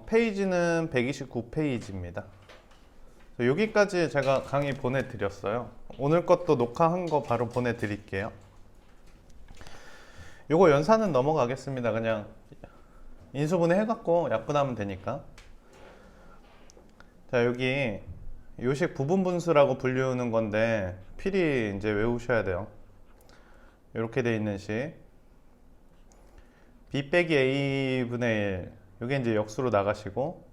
페이지는 129페이지입니다. 여기까지 제가 강의 보내드렸어요. 오늘 것도 녹화한 거 바로 보내드릴게요. 요거 연산은 넘어가겠습니다. 그냥 인수분해 해갖고 약분하면 되니까. 자, 여기 요식 부분분수라고 불리우는 건데 필히 이제 외우셔야 돼요. 이렇게 돼 있는 식 b 빼기 a분의 1, 이게 이제 역수로 나가시고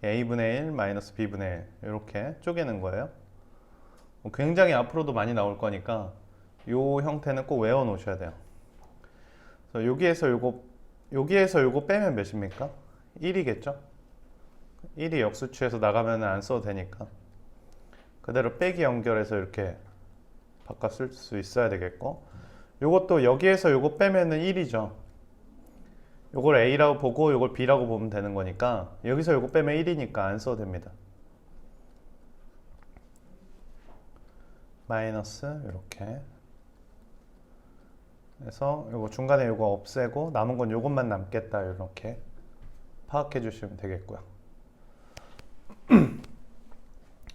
a분의 1 마이너스 b분의 1 이렇게 쪼개는 거예요. 굉장히 앞으로도 많이 나올 거니까 요 형태는 꼭 외워 놓으셔야 돼요. 그래서 여기에서 요거 빼면 몇입니까? 1이겠죠? 1이 역수치에서 나가면 안 써도 되니까 그대로 빼기 연결해서 이렇게 바꿔 쓸 수 있어야 되겠고, 요것도 여기에서 요거 빼면은 1이죠. 요걸 A라고 보고 요걸 B라고 보면 되는 거니까 여기서 요거 빼면 1이니까 안 써도 됩니다. 마이너스 이렇게 그래서 요거 중간에 요거 없애고 남은 건 요것만 남겠다, 이렇게 파악해 주시면 되겠고요.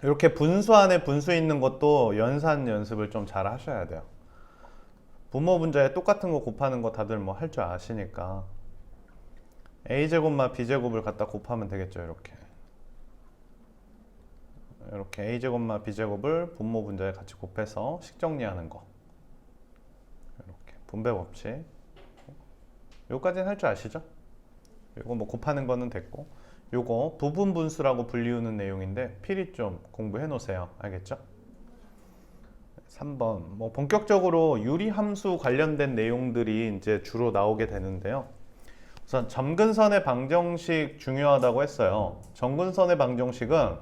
이렇게 분수 안에 분수 있는 것도 연산 연습을 좀 잘 하셔야 돼요. 분모 분자에 똑같은 거 곱하는 거 다들 뭐 할 줄 아시니까 a제곱마 b제곱을 갖다 곱하면 되겠죠. 이렇게 a제곱마 b제곱을 분모 분자에 같이 곱해서 식 정리하는 거, 이렇게 분배 법칙. 요까지는 할 줄 아시죠? 요거 뭐 곱하는 거는 됐고, 요거 부분 분수라고 불리우는 내용인데 필히 좀 공부해 놓으세요. 알겠죠? 3번 뭐 본격적으로 유리함수 관련된 내용들이 이제 주로 나오게 되는데요. 우선 점근선의 방정식 중요하다고 했어요. 점근선의 방정식은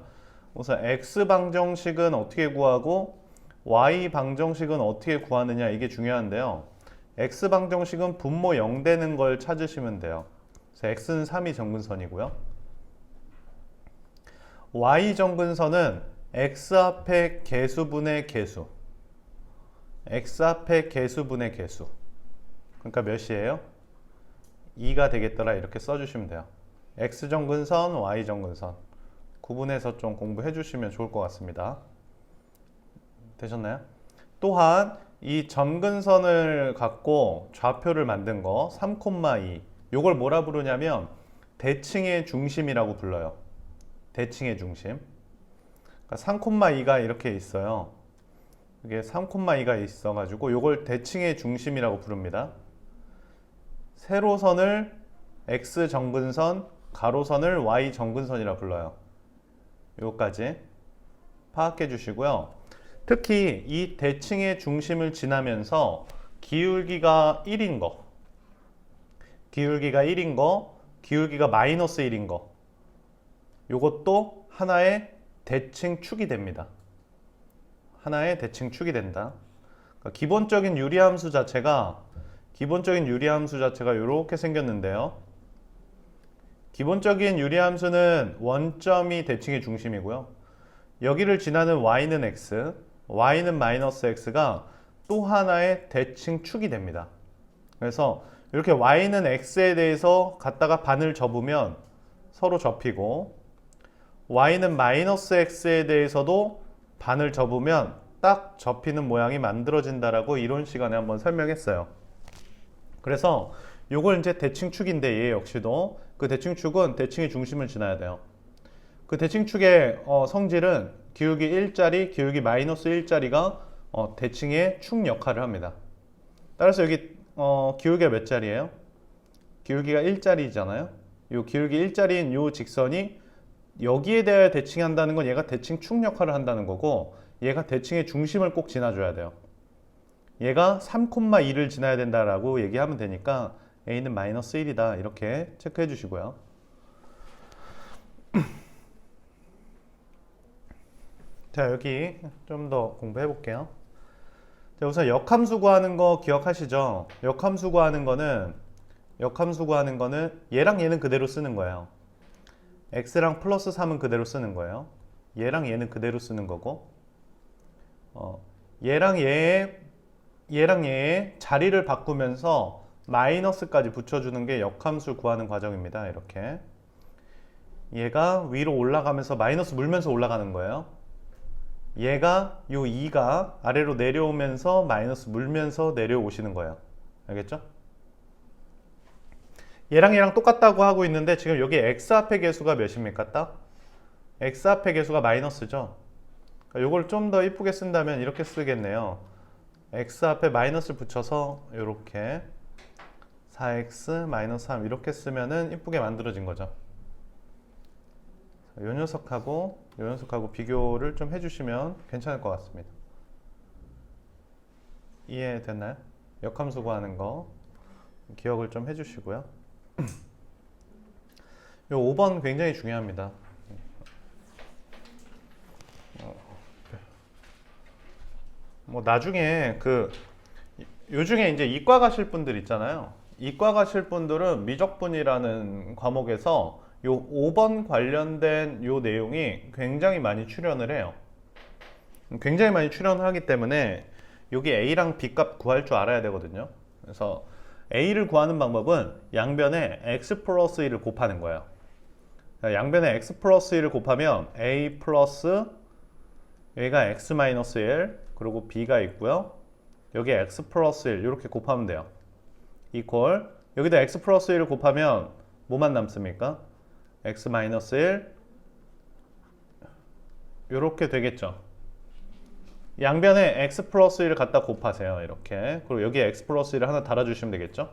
우선 x 방정식은 어떻게 구하고 y 방정식은 어떻게 구하느냐, 이게 중요한데요. x 방정식은 분모 0 되는 걸 찾으시면 돼요. 그래서 x는 3이 점근선이고요. y 점근선은 x 앞에 개수분의 개수, x 앞에 개수분의 개수, 그러니까 몇이에요? 2가 되겠더라, 이렇게 써주시면 돼요. x 점근선, y 점근선 구분해서 좀 공부해 주시면 좋을 것 같습니다. 되셨나요? 또한 이 점근선을 갖고 좌표를 만든 거 3,2, 요걸 뭐라 부르냐면 대칭의 중심이라고 불러요. 대칭의 중심. 그러니까 3,2가 이렇게 있어요. 이게 3,2가 있어가지고 요걸 대칭의 중심이라고 부릅니다. 세로선을 x 정근선, 가로선을 y 정근선이라 불러요. 요거까지 파악해 주시고요. 특히 이 대칭의 중심을 지나면서 기울기가 1인 거, 기울기가 마이너스 1인 거, 요것도 하나의 대칭축이 됩니다. 하나의 대칭축이 된다. 그러니까 기본적인 유리함수 자체가 이렇게 생겼는데요. 기본적인 유리함수는 원점이 대칭의 중심이고요. 여기를 지나는 y는 x, y는 마이너스 x가 또 하나의 대칭축이 됩니다. 그래서 이렇게 y는 x에 대해서 갖다가 반을 접으면 서로 접히고, y는 마이너스 x에 대해서도 반을 접으면 딱 접히는 모양이 만들어진다라고 이론 시간에 한번 설명했어요. 그래서 요걸 이제 대칭축인데, 얘 역시도 그 대칭축은 대칭의 중심을 지나야 돼요. 그 대칭축의 성질은 기울기 1짜리, 기울기 마이너스 1짜리가 대칭의 축 역할을 합니다. 따라서 여기 기울기가 몇 짜리예요? 기울기가 1짜리잖아요. 요 기울기 1짜리인 요 직선이 여기에 대하여 대칭한다는 건 얘가 대칭 축 역할을 한다는 거고, 얘가 대칭의 중심을 꼭 지나줘야 돼요. 얘가 3,2를 지나야 된다라고 얘기하면 되니까 a는 마이너스 1이다, 이렇게 체크해 주시고요. 자, 여기 좀 더 공부해 볼게요. 자, 우선 역함수 구하는 거 기억하시죠? 역함수 구하는 거는 얘랑 얘는 그대로 쓰는 거예요. x랑 플러스 3은 그대로 쓰는 거예요. 얘랑 얘는 그대로 쓰는 거고, 얘랑 얘의 자리를 바꾸면서 마이너스까지 붙여주는 게 역함수 구하는 과정입니다. 이렇게. 얘가 위로 올라가면서 마이너스 물면서 올라가는 거예요. 얘가 요 2가 아래로 내려오면서 마이너스 물면서 내려오시는 거예요. 알겠죠? 얘랑 똑같다고 하고 있는데 지금 여기 x 앞의 개수가 몇입니까? 딱? x 앞의 개수가 마이너스죠. 그러니까 요걸 좀 더 이쁘게 쓴다면 이렇게 쓰겠네요. x 앞에 마이너스를 붙여서 이렇게 4x 마이너스 3 이렇게 쓰면은 이쁘게 만들어진 거죠. 요 녀석하고 비교를 좀 해주시면 괜찮을 것 같습니다. 이해됐나요? 역함수 구하는 거 기억을 좀 해주시고요. 요 5번 굉장히 중요합니다. 뭐 나중에 요중에 이제 이과 가실 분들 있잖아요. 이과 가실 분들은 미적분이라는 과목에서 요 5번 관련된 요 내용이 굉장히 많이 출연을 해요. 굉장히 많이 출연을 하기 때문에 여기 A랑 B 값 구할 줄 알아야 되거든요. 그래서 A를 구하는 방법은 양변에 x 플러스 1을 곱하는 거예요. 양변에 x 플러스 1을 곱하면 A 플러스 여기가 x 마이너스 1 그리고 B가 있고요. 여기에 x 플러스 1 이렇게 곱하면 돼요. 이퀄 여기다 x 플러스 1을 곱하면 뭐만 남습니까? x 마이너스 1 이렇게 되겠죠. 양변에 x 플러스 1을 갖다 곱하세요. 이렇게. 그리고 여기에 x 플러스 1을 하나 달아주시면 되겠죠.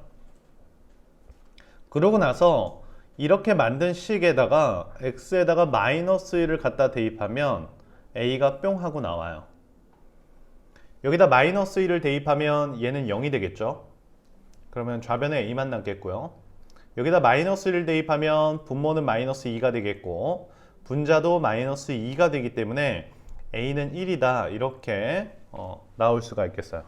그러고 나서 이렇게 만든 식에다가 x에다가 마이너스 1을 갖다 대입하면 a가 뿅 하고 나와요. 여기다 마이너스 1을 대입하면 얘는 0이 되겠죠. 그러면 좌변에 a만 남겠고요. 여기다 마이너스 1을 대입하면 분모는 마이너스 2가 되겠고 분자도 마이너스 2가 되기 때문에 a는 1이다 이렇게 나올 수가 있겠어요.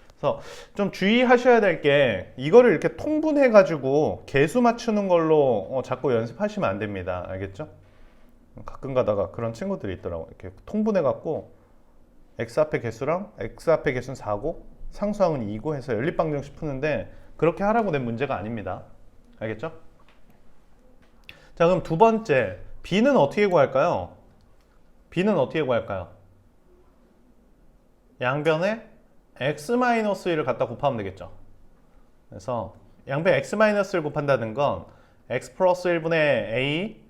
그래서 좀 주의하셔야 될 게 이거를 이렇게 통분해 가지고 개수 맞추는 걸로 자꾸 연습하시면 안 됩니다. 알겠죠? 가끔 가다가 그런 친구들이 있더라고. 이렇게 통분해 갖고 x 앞의 개수랑 x 앞의 개수는 4고 상수항은 2고 해서 연립방정식 푸는데 그렇게 하라고 낸 문제가 아닙니다. 알겠죠? 자, 그럼 두 번째 b는 어떻게 구할까요? b는 어떻게 구할까요? 양변에 x-1을 갖다 곱하면 되겠죠. 그래서 양변 x-1을 곱한다는 건 x 플러스 1분의 a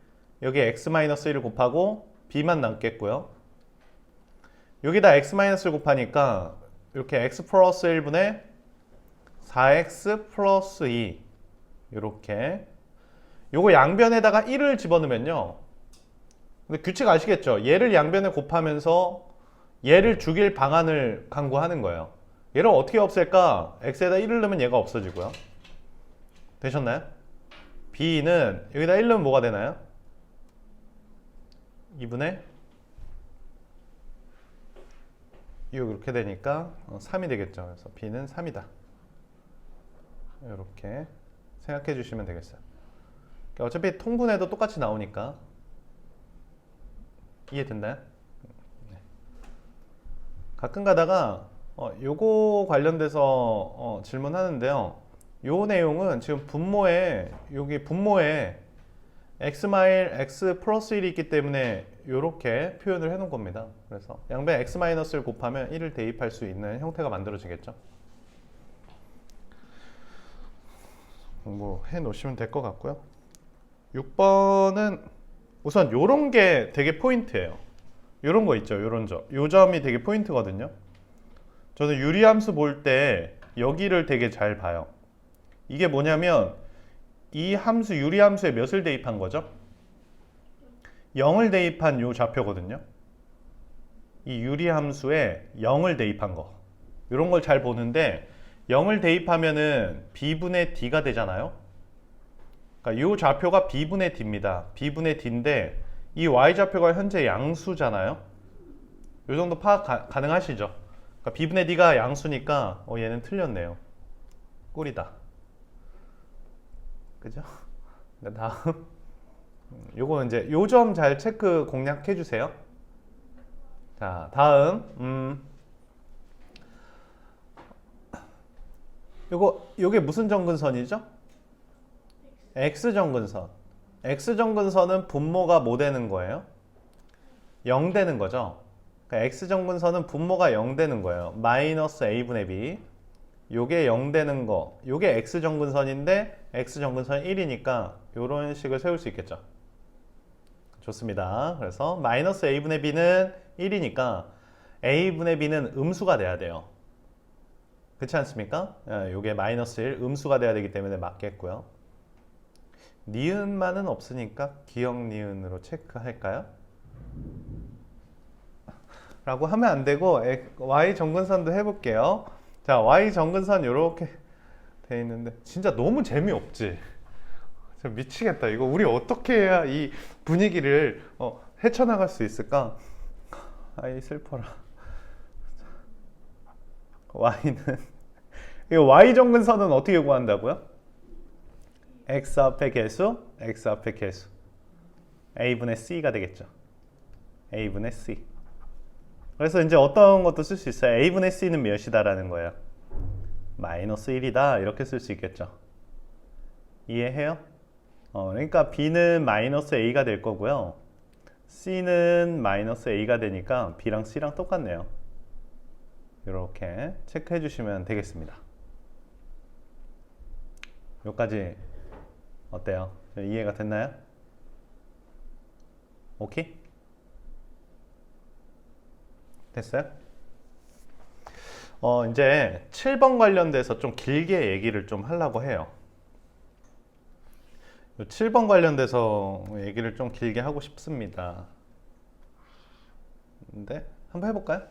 여기에 x-1을 곱하고 b만 남겠고요. 여기다 x-를 곱하니까 이렇게 x 플러스 1분의 4x 플러스 2 이렇게 요거 양변에다가 1을 집어넣으면요. 근데 규칙 아시겠죠? 얘를 양변에 곱하면서 얘를 죽일 방안을 강구하는 거예요. 얘를 어떻게 없앨까? x에다 1을 넣으면 얘가 없어지고요. 되셨나요? b는 여기다 1 넣으면 뭐가 되나요? 2분의 이렇게 되니까 3이 되겠죠. 그래서 b는 3이다. 이렇게 생각해 주시면 되겠어요. 어차피 통분해도 똑같이 나오니까 이해됐나요? 네. 가끔 가다가 요거 관련돼서 질문하는데요. 요 내용은 지금 분모에 여기 분모에 x 마일 x 플러스 1이 있기 때문에 이렇게 표현을 해 놓은 겁니다. 그래서 양변 x 마이너스를 곱하면 1을 대입할 수 있는 형태가 만들어지겠죠. 공부해 놓으시면 될 것 같고요. 6번은 우선 요런 게 되게 포인트예요. 요런 거 있죠. 요런 점. 요 점이 되게 포인트거든요. 저는 유리함수 볼 때 여기를 되게 잘 봐요. 이게 뭐냐면 이 함수 유리함수에 몇을 대입한 거죠? 0을 대입한 요 좌표거든요. 이 유리함수에 0을 대입한 거. 이런 걸 잘 보는데 0을 대입하면은 b분의 d가 되잖아요. 그러니까 요 좌표가 b분의 d입니다. b분의 d인데 이 y좌표가 현재 양수잖아요. 요 정도 파악 가능하시죠? 그러니까 b분의 d가 양수니까 얘는 틀렸네요. 꿀이다. 그죠? 다음 요거 이제 요 점 잘 체크 공략해 주세요. 자, 다음 요게 무슨 점근선이죠? x 점근선. x정근선은 분모가 뭐 되는 거예요? 0 되는 거죠. 그러니까 x정근선은 분모가 0 되는 거예요. 마이너스 a분의 b. 요게 0 되는 거. 요게 x정근선인데 x정근선 1이니까 요런 식을 세울 수 있겠죠. 좋습니다. 그래서 마이너스 a분의 b는 1이니까 a분의 b는 음수가 돼야 돼요. 그렇지 않습니까? 요게 마이너스 1 음수가 돼야 되기 때문에 맞겠고요. 니은만은 없으니까 기억 니은으로 체크할까요? 라고 하면 안 되고 y 정근선도 해볼게요. 자, y 정근선 이렇게 돼 있는데 진짜 너무 재미없지? 진짜 미치겠다. 이거 우리 어떻게 해야 이 분위기를 헤쳐나갈 수 있을까? 아이 슬퍼라. y는 이 y 정근선은 어떻게 구한다고요? x 앞에 개수, x 앞에 개수. a분의 c가 되겠죠. a분의 c. 그래서 이제 어떤 것도 쓸 수 있어요. a분의 c는 몇이다라는 거예요. 마이너스 1이다 이렇게 쓸 수 있겠죠. 이해해요? 그러니까 b는 마이너스 a가 될 거고요. c는 마이너스 a가 되니까 b랑 c랑 똑같네요. 이렇게 체크해 주시면 되겠습니다. 여기까지 어때요? 이해가 됐나요? 오케이? 됐어요? 이제 7번 관련돼서 좀 길게 얘기를 좀 하려고 해요. 7번 관련돼서 얘기를 좀 길게 하고 싶습니다. 근데 한번 해볼까요?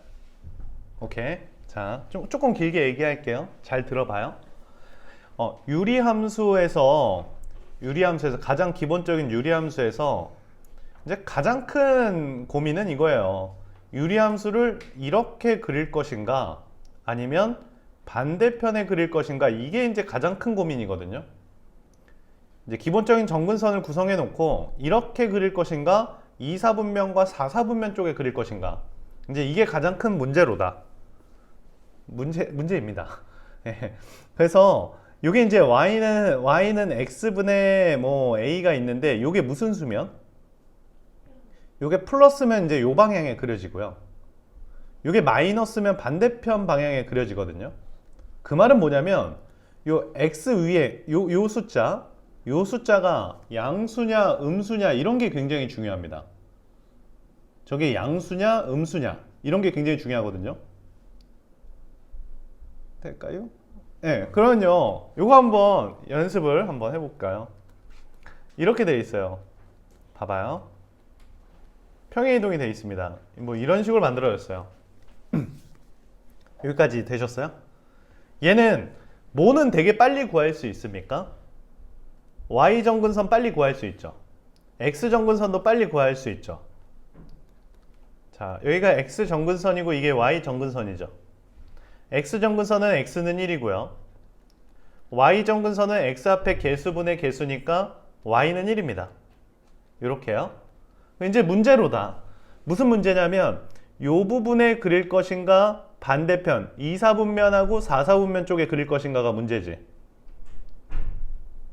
오케이. 자, 조금 길게 얘기할게요. 잘 들어봐요. 유리함수에서 가장 기본적인 유리함수에서 이제 가장 큰 고민은 이거예요. 유리함수를 이렇게 그릴 것인가 아니면 반대편에 그릴 것인가, 이게 이제 가장 큰 고민이거든요. 이제 기본적인 정근선을 구성해 놓고 이렇게 그릴 것인가 2사분면과 4사분면 쪽에 그릴 것인가, 이제 이게 가장 큰 문제로다. 문제입니다. 그래서 이게 이제 y는 x분의 뭐 a가 있는데 이게 무슨 수면? 이게 플러스면 이제 요 방향에 그려지고요. 이게 마이너스면 반대편 방향에 그려지거든요. 그 말은 뭐냐면 요 x 위에 요 숫자가 양수냐 음수냐 이런 게 굉장히 중요합니다. 저게 양수냐 음수냐 이런 게 굉장히 중요하거든요. 될까요? 네, 그러면요, 요거 한번 연습을 한번 해볼까요? 이렇게 돼 있어요. 봐봐요. 평행이동이 돼 있습니다. 뭐 이런 식으로 만들어졌어요. 여기까지 되셨어요? 얘는 뭐는 되게 빨리 구할 수 있습니까? y 정근선 빨리 구할 수 있죠. x 정근선도 빨리 구할 수 있죠. 자, 여기가 x 정근선이고 이게 y 정근선이죠. x 정근선은 x는 1이고요. y 정근선은 x 앞에 개수분의 개수니까 y는 1입니다. 이렇게요. 이제 문제로다. 무슨 문제냐면 요 부분에 그릴 것인가 반대편 2사분면하고 4사분면 쪽에 그릴 것인가가 문제지.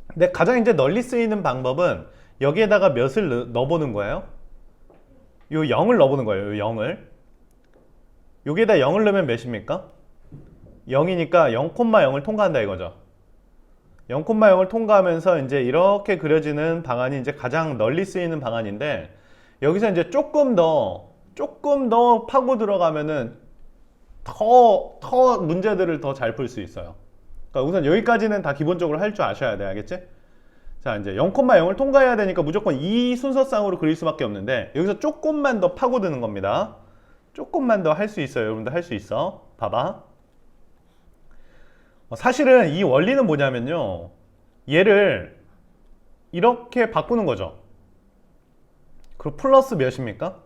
근데 가장 이제 널리 쓰이는 방법은 여기에다가 몇을 넣어보는 거예요? 요 0을 넣어보는 거예요. 요 0을. 여기에다 0을 넣으면 몇입니까? 0이니까 0,0을 통과한다 이거죠. 0,0을 통과하면서 이제 이렇게 그려지는 방안이 이제 가장 널리 쓰이는 방안인데, 여기서 이제 조금 더 파고 들어가면은 더 문제들을 더 잘 풀 수 있어요. 그러니까 우선 여기까지는 다 기본적으로 할 줄 아셔야 돼. 알겠지? 자, 이제 0,0을 통과해야 되니까 무조건 이 순서상으로 그릴 수밖에 없는데, 여기서 조금만 더 파고드는 겁니다. 조금만 더 할 수 있어요. 여러분들 할 수 있어. 봐봐. 사실은 이 원리는 뭐냐면요, 얘를 이렇게 바꾸는 거죠. 그리고 플러스 몇입니까?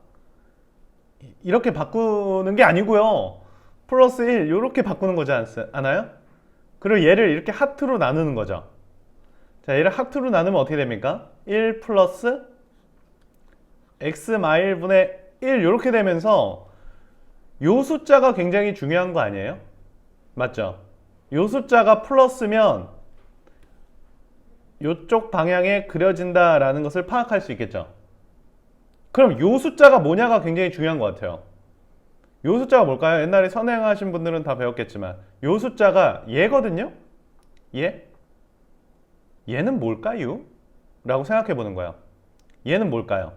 이렇게 바꾸는 게 아니고요, 플러스 1 이렇게 바꾸는 거지 않아요? 그리고 얘를 이렇게 하트로 나누는 거죠. 자, 얘를 하트로 나누면 어떻게 됩니까? 1 플러스 x 마일분의 1 이렇게 되면서 요 숫자가 굉장히 중요한 거 아니에요? 맞죠? 요 숫자가 플러스면 요쪽 방향에 그려진다라는 것을 파악할 수 있겠죠. 그럼 요 숫자가 뭐냐가 굉장히 중요한 것 같아요. 요 숫자가 뭘까요? 옛날에 선행하신 분들은 다 배웠겠지만 요 숫자가 얘거든요. 얘? 얘는 뭘까요? 라고 생각해 보는 거예요. 얘는 뭘까요?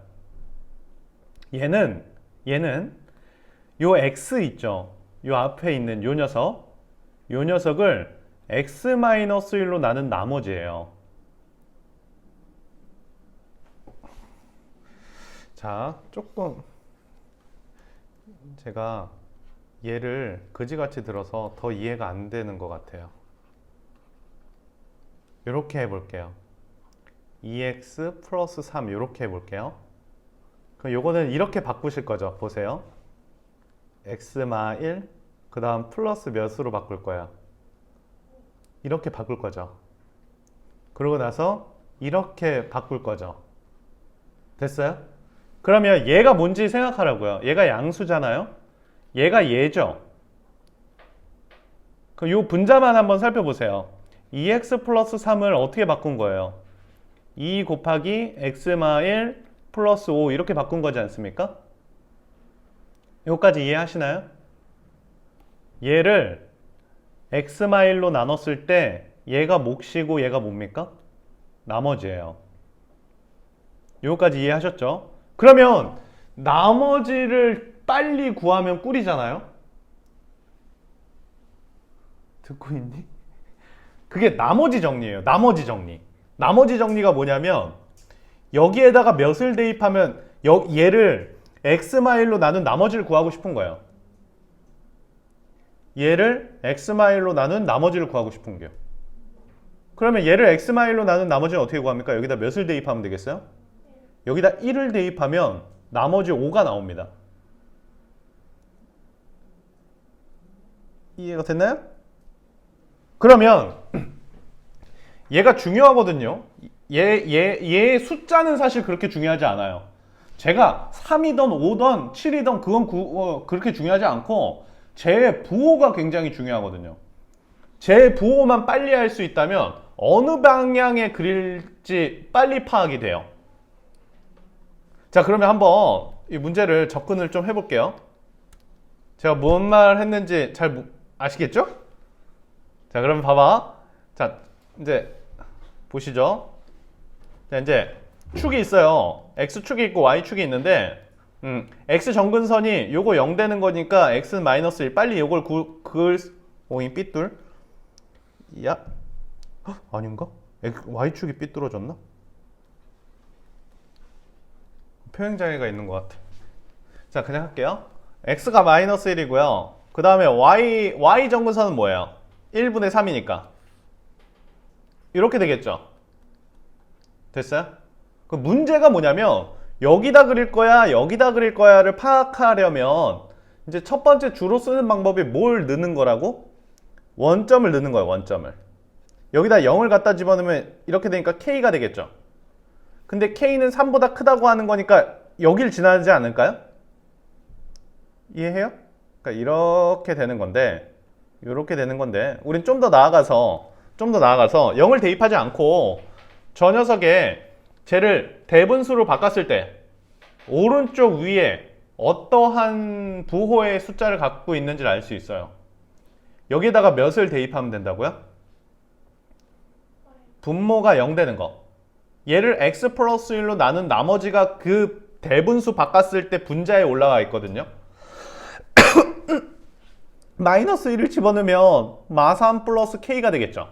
얘는 요 x 있죠. 요 앞에 있는 요 녀석을 x-1로 나눈 나머지예요. 자, 조금 제가 얘를 그지같이 들어서 더 이해가 안 되는 것 같아요. 이렇게 해볼게요. 2x 플러스 3 이렇게 해볼게요. 그럼 요거는 이렇게 바꾸실 거죠. 보세요. x-1 그 다음 플러스 몇으로 바꿀 거야? 이렇게 바꿀 거죠. 그러고 나서 이렇게 바꿀 거죠. 됐어요? 그러면 얘가 뭔지 생각하라고요. 얘가 양수잖아요. 얘가 얘죠. 그럼 요 분자만 한번 살펴보세요. 2x 플러스 3을 어떻게 바꾼 거예요? 2 곱하기 x-1 플러스 5 이렇게 바꾼 거지 않습니까? 여기까지 이해하시나요? 얘를 x-1로 나눴을 때 얘가 몫이고 얘가 뭡니까? 나머지예요. 여기까지 이해하셨죠? 그러면 나머지를 빨리 구하면 꿀이잖아요? 듣고 있니? 그게 나머지 정리예요. 나머지 정리. 나머지 정리가 뭐냐면 여기에다가 몇을 대입하면 얘를 x-1로 나눈 나머지를 구하고 싶은 거예요. 얘를 x-1로 나눈 나머지를 구하고 싶은 거예요. 그러면 얘를 x-1로 나눈 나머지는 어떻게 구합니까? 여기다 몇을 대입하면 되겠어요? 여기다 1을 대입하면 나머지 5가 나옵니다. 이해가 됐나요? 그러면 얘가 중요하거든요. 얘의 숫자는 사실 그렇게 중요하지 않아요. 제가 3이든 5든 7이든 그건 그렇게 중요하지 않고 제 부호가 굉장히 중요하거든요. 제 부호만 빨리 할 수 있다면 어느 방향에 그릴지 빨리 파악이 돼요. 자, 그러면 한번 이 문제를 접근을 좀 해볼게요. 제가 뭔 말 했는지 잘 아시겠죠? 자, 그럼 봐봐. 자, 이제 보시죠. 자, 이제 축이 있어요. x축이 있고 y축이 있는데 x 정근선이 요거 0 되는 거니까 x는 마이너스 1. 빨리 요걸 그을 오잉 삐뚤. 야, 아닌가? y축이 삐뚤어졌나? 표현장애가 있는 것 같아. 자, 그냥 할게요. x가 마이너스 1이고요. 그 다음에 y 정근선은 뭐예요? 1분의 3이니까 이렇게 되겠죠. 됐어요? 그 문제가 뭐냐면 여기다 그릴 거야 여기다 그릴 거야를 파악하려면 이제 첫 번째 주로 쓰는 방법이 뭘 넣는 거라고? 원점을 넣는 거예요. 원점을. 여기다 0을 갖다 집어넣으면 이렇게 되니까 k가 되겠죠. 근데 k는 3보다 크다고 하는 거니까 여길 지나지 않을까요? 이해해요? 그러니까 이렇게 되는 건데 이렇게 되는 건데 우린 좀 더 나아가서 0을 대입하지 않고 저 녀석의 쟤를 대분수로 바꿨을 때 오른쪽 위에 어떠한 부호의 숫자를 갖고 있는지를 알 수 있어요. 여기에다가 몇을 대입하면 된다고요? 분모가 0 되는 거. 얘를 x 플러스 1로 나눈 나머지가 그 대분수 바꿨을 때 분자에 올라가 있거든요. 마이너스 1을 집어넣으면 마3 플러스 k가 되겠죠.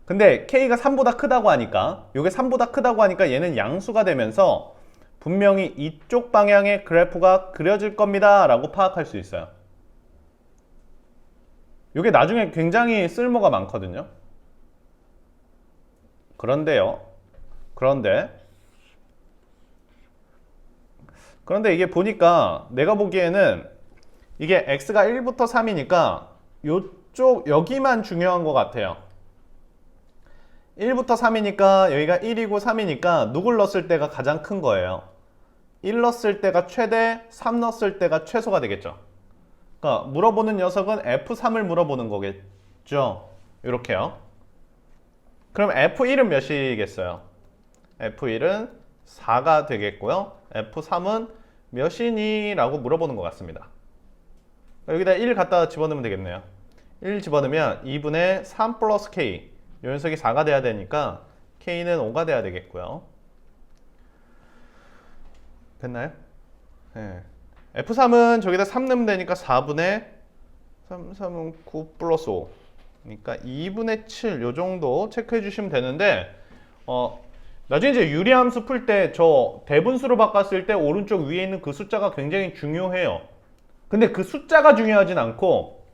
근데 k가 3보다 크다고 하니까 이게 3보다 크다고 하니까 얘는 양수가 되면서 분명히 이쪽 방향의 그래프가 그려질 겁니다 라고 파악할 수 있어요. 이게 나중에 굉장히 쓸모가 많거든요. 그런데 이게 보니까 내가 보기에는 이게 x가 1부터 3이니까 요쪽 여기만 중요한 것 같아요. 1부터 3이니까 여기가 1이고 3이니까 누굴 넣었을 때가 가장 큰 거예요. 1 넣었을 때가 최대, 3 넣었을 때가 최소가 되겠죠. 그러니까 물어보는 녀석은 F3을 물어보는 거겠죠. 이렇게요. 그럼 F1은 몇이겠어요? F1은 4가 되겠고요. F3은 몇이니? 라고 물어보는 것 같습니다. 여기다 1 갖다 집어넣으면 되겠네요. 1 집어넣으면 2분의 3 플러스 K, 이 녀석이 4가 돼야 되니까 K는 5가 돼야 되겠고요. 됐나요? 네. F3은 저기다 3 넣으면 되니까 4분의 3은 9 플러스 5, 그러니까 2분의 7 요 정도 체크해 주시면 되는데, 나중에 이제 유리함수 풀 때 저 대분수로 바꿨을 때 오른쪽 위에 있는 그 숫자가 굉장히 중요해요. 근데 그 숫자가 중요하진 않고,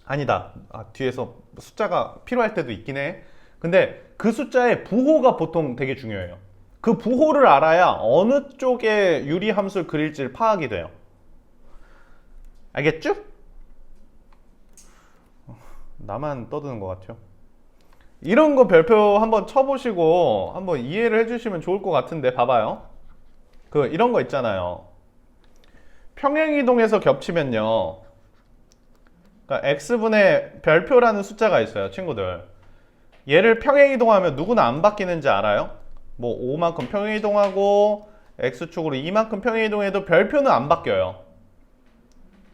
아니다, 뒤에서 숫자가 필요할 때도 있긴 해. 근데 그 숫자의 부호가 보통 되게 중요해요. 그 부호를 알아야 어느 쪽에 유리함수를 그릴지를 파악이 돼요. 알겠죠? 나만 떠드는 것 같죠? 이런 거 별표 한번 쳐보시고 한번 이해를 해주시면 좋을 것 같은데, 봐봐요. 이런 거 있잖아요. 평행이동에서 겹치면요, 그러니까 x분의 별표라는 숫자가 있어요, 친구들. 얘를 평행이동하면 누구나 안 바뀌는지 알아요? 뭐 5만큼 평행이동하고 x축으로 2만큼 평행이동해도 별표는 안 바뀌어요.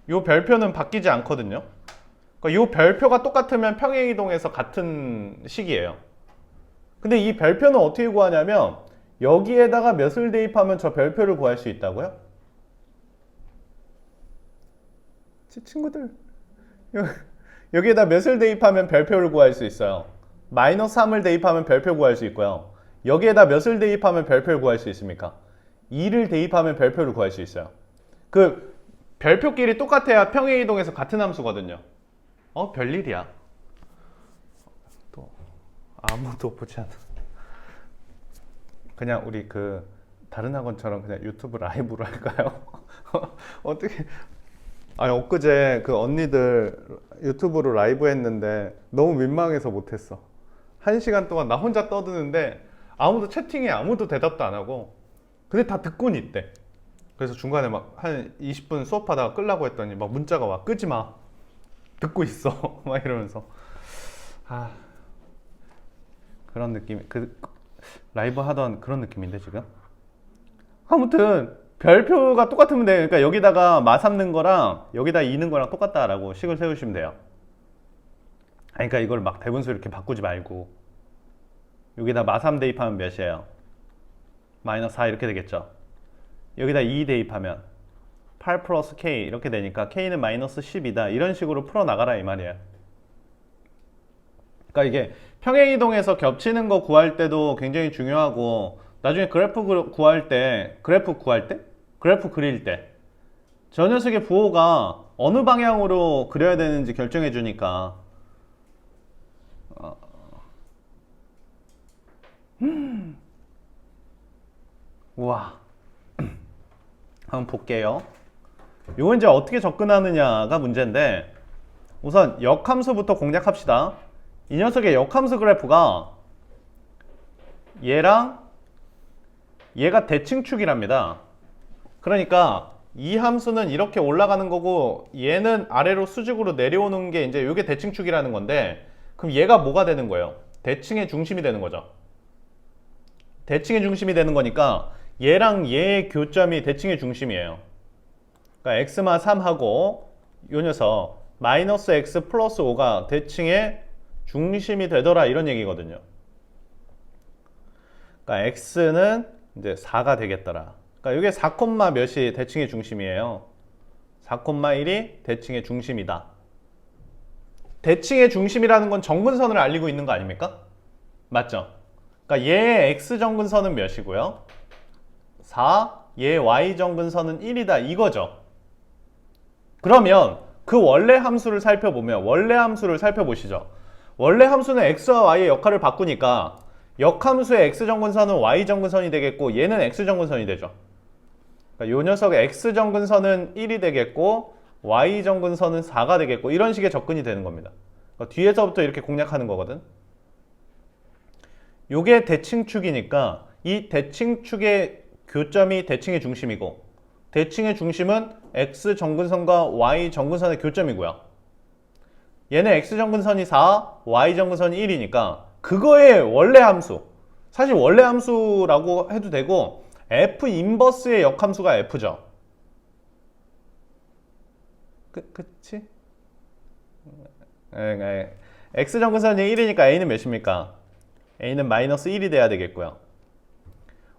요 별표는 바뀌지 않거든요. 그러니까 요 별표가 똑같으면 평행이동에서 같은 식이에요. 근데 이 별표는 어떻게 구하냐면, 여기에다가 몇을 대입하면 저 별표를 구할 수 있다고요? 친구들, 여기에다 몇을 대입하면 별표를 구할 수 있어요. 마이너스 3을 대입하면 별표 구할 수 있고요. 여기에다 몇을 대입하면 별표를 구할 수 있습니까? 2를 대입하면 별표를 구할 수 있어요. 그 별표끼리 똑같아야 평행이동에서 같은 함수거든요. 별일이야. 또 아무도 보지 않아. 그냥 우리 다른 학원처럼 그냥 유튜브 라이브로 할까요? 어떻게? 아니, 엊그제 그 언니들 유튜브로 라이브 했는데 너무 민망해서 못했어. 1시간 동안 나 혼자 떠드는데 아무도 채팅에 아무도 대답도 안 하고, 근데 다 듣고는 있대. 그래서 중간에 막 한 20분 수업하다가 끄려고 했더니 막 문자가 와. 끄지 마, 듣고 있어. 막 이러면서. 그런 느낌, 라이브 하던 그런 느낌인데 지금. 아무튼 별표가 똑같으면 돼요. 그러니까 여기다가 마3 거랑 여기다 2 거랑 똑같다라고 식을 세우시면 돼요. 그러니까 이걸 막 대분수 이렇게 바꾸지 말고, 여기다 마3 대입하면 몇이에요? 마이너스 4 이렇게 되겠죠. 여기다 2 대입하면 8 플러스 K 이렇게 되니까 K는 마이너스 10이다. 이런 식으로 풀어나가라 이 말이에요. 그러니까 이게 평행이동에서 겹치는 거 구할 때도 굉장히 중요하고, 나중에 그래프 구할 때, 그래프 그릴 때 저 녀석의 부호가 어느 방향으로 그려야 되는지 결정해 주니까. 우와. 한번 볼게요. 요거 이제 어떻게 접근하느냐가 문제인데, 우선 역함수부터 공략합시다. 이 녀석의 역함수 그래프가 얘랑 얘가 대칭축이랍니다. 그러니까 이 함수는 이렇게 올라가는 거고, 얘는 아래로 수직으로 내려오는 게 이제 이게 대칭축이라는 건데, 그럼 얘가 뭐가 되는 거예요? 대칭의 중심이 되는 거죠. 대칭의 중심이 되는 거니까 얘랑 얘의 교점이 대칭의 중심이에요. 그러니까 x마 3하고 요 녀석 마이너스 x 플러스 5가 대칭의 중심이 되더라, 이런 얘기거든요. 그러니까 x는 이제 4가 되겠더라. 그러니까 이게 4, 몇이 대칭의 중심이에요. 4,1이 대칭의 중심이다. 대칭의 중심이라는 건 정근선을 알리고 있는 거 아닙니까? 맞죠? 그러니까 얘의 x정근선은 몇이고요? 4, 얘의 y정근선은 1이다, 이거죠. 그러면 그 원래 함수를 살펴보면, 원래 함수를 살펴보시죠. 원래 함수는 x와 y의 역할을 바꾸니까 역함수의 x정근선은 y정근선이 되겠고, 얘는 x정근선이 되죠. 그러니까 요 녀석의 x정근선은 1이 되겠고 y정근선은 4가 되겠고, 이런 식의 접근이 되는 겁니다. 그러니까 뒤에서부터 이렇게 공략하는 거거든. 요게 대칭축이니까 이 대칭축의 교점이 대칭의 중심이고, 대칭의 중심은 x정근선과 y정근선의 교점이고요. 얘는 x정근선이 4, y정근선이 1이니까 그거의 원래 함수. 사실 원래 함수라고 해도 되고 f 인버스의 역함수가 f죠. 그치? x 정근선이 1이니까 a는 몇입니까? a는 마이너스 1이 돼야 되겠고요.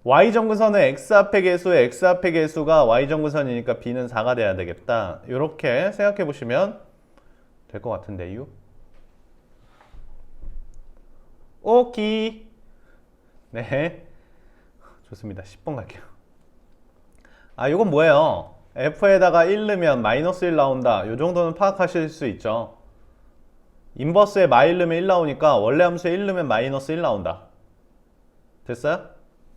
y 정근선은 x 앞의 개수가 y 정근선이니까 b는 4가 돼야 되겠다. 이렇게 생각해 보시면 될 것 같은데요. 오케이. 네. 좋습니다. 10번 갈게요. 아, 이건 뭐예요? f에다가 1 넣으면 마이너스 1 나온다. 이 정도는 파악하실 수 있죠. 인버스에 마일 넣으면 1 나오니까 원래 함수에 1 넣으면 마이너스 1 나온다. 됐어요?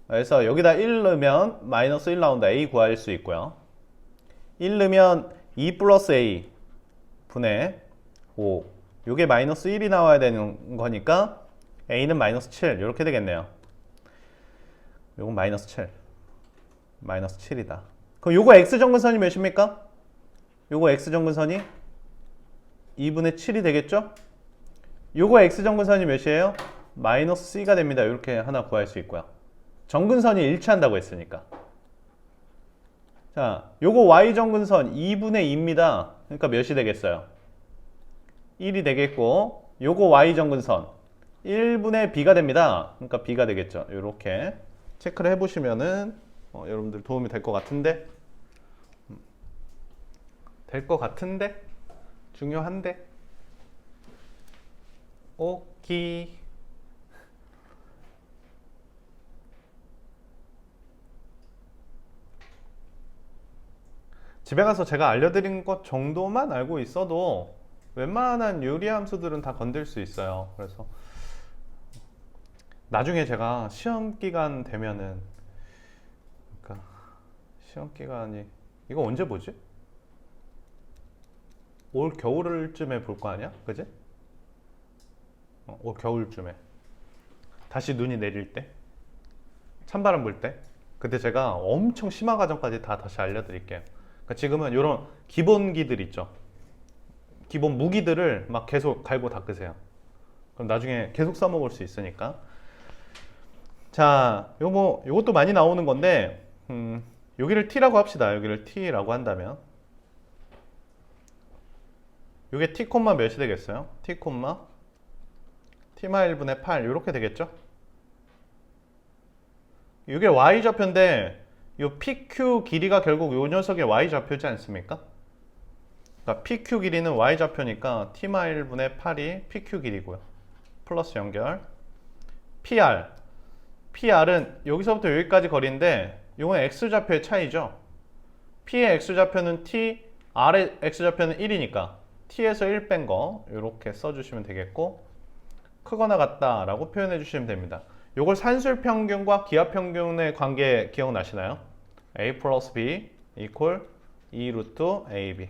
그래서 여기다 1 넣으면 마이너스 1 나온다. a 구할 수 있고요. 1 넣으면 2 플러스 a 분의 5. 이게 마이너스 1이 나와야 되는 거니까 a는 마이너스 7 이렇게 되겠네요. 요건 마이너스 7. 마이너스 7이다. 그럼 요거 x정근선이 몇입니까? 요거 x정근선이 2분의 7이 되겠죠? 요거 x정근선이 몇이에요? 마이너스 c가 됩니다. 이렇게 하나 구할 수 있고요. 정근선이 일치한다고 했으니까. 자, 요거 y정근선 2분의 2입니다. 그러니까 몇이 되겠어요? 1이 되겠고, 요거 y정근선 1분의 b가 됩니다. 그러니까 b가 되겠죠. 이렇게 체크를 해보시면은 여러분들 도움이 될 것 같은데, 중요한데, 오케이. 집에 가서 제가 알려드린 것 정도만 알고 있어도 웬만한 유리함수들은 다 건들 수 있어요. 그래서 나중에 제가 시험 기간 되면은, 그러니까 시험 기간이 이거 언제 보지? 올 겨울쯤에 볼 거 아니야? 그지? 올 겨울쯤에 다시 눈이 내릴 때, 찬바람 불 때, 그때 제가 엄청 심화 과정까지 다 다시 알려드릴게요. 그러니까 지금은 이런 기본기들 있죠. 기본 무기들을 막 계속 갈고 닦으세요. 그럼 나중에 계속 써먹을 수 있으니까. 자, 요것도 많이 나오는 건데, 여기를 t라고 합시다. 여기를 t라고 한다면, 요게 t, 몇이 되겠어요? t, t-1분의 8 이렇게 되겠죠? 이게 y좌표인데 요 pq 길이가 결국 요 녀석의 y좌표지 않습니까? 그러니까 pq 길이는 y좌표니까 t-1분의 8이 pq 길이고요. 플러스 연결 pr은 여기서부터 여기까지 거리인데 요건 x좌표의 차이죠. p의 x좌표는 t, r의 x좌표는 1이니까 t에서 1 뺀 거 이렇게 써주시면 되겠고, 크거나 같다 라고 표현해 주시면 됩니다. 요걸 산술평균과 기하평균의 관계 기억나시나요? a 플러스 b 이퀄 2 루트 ab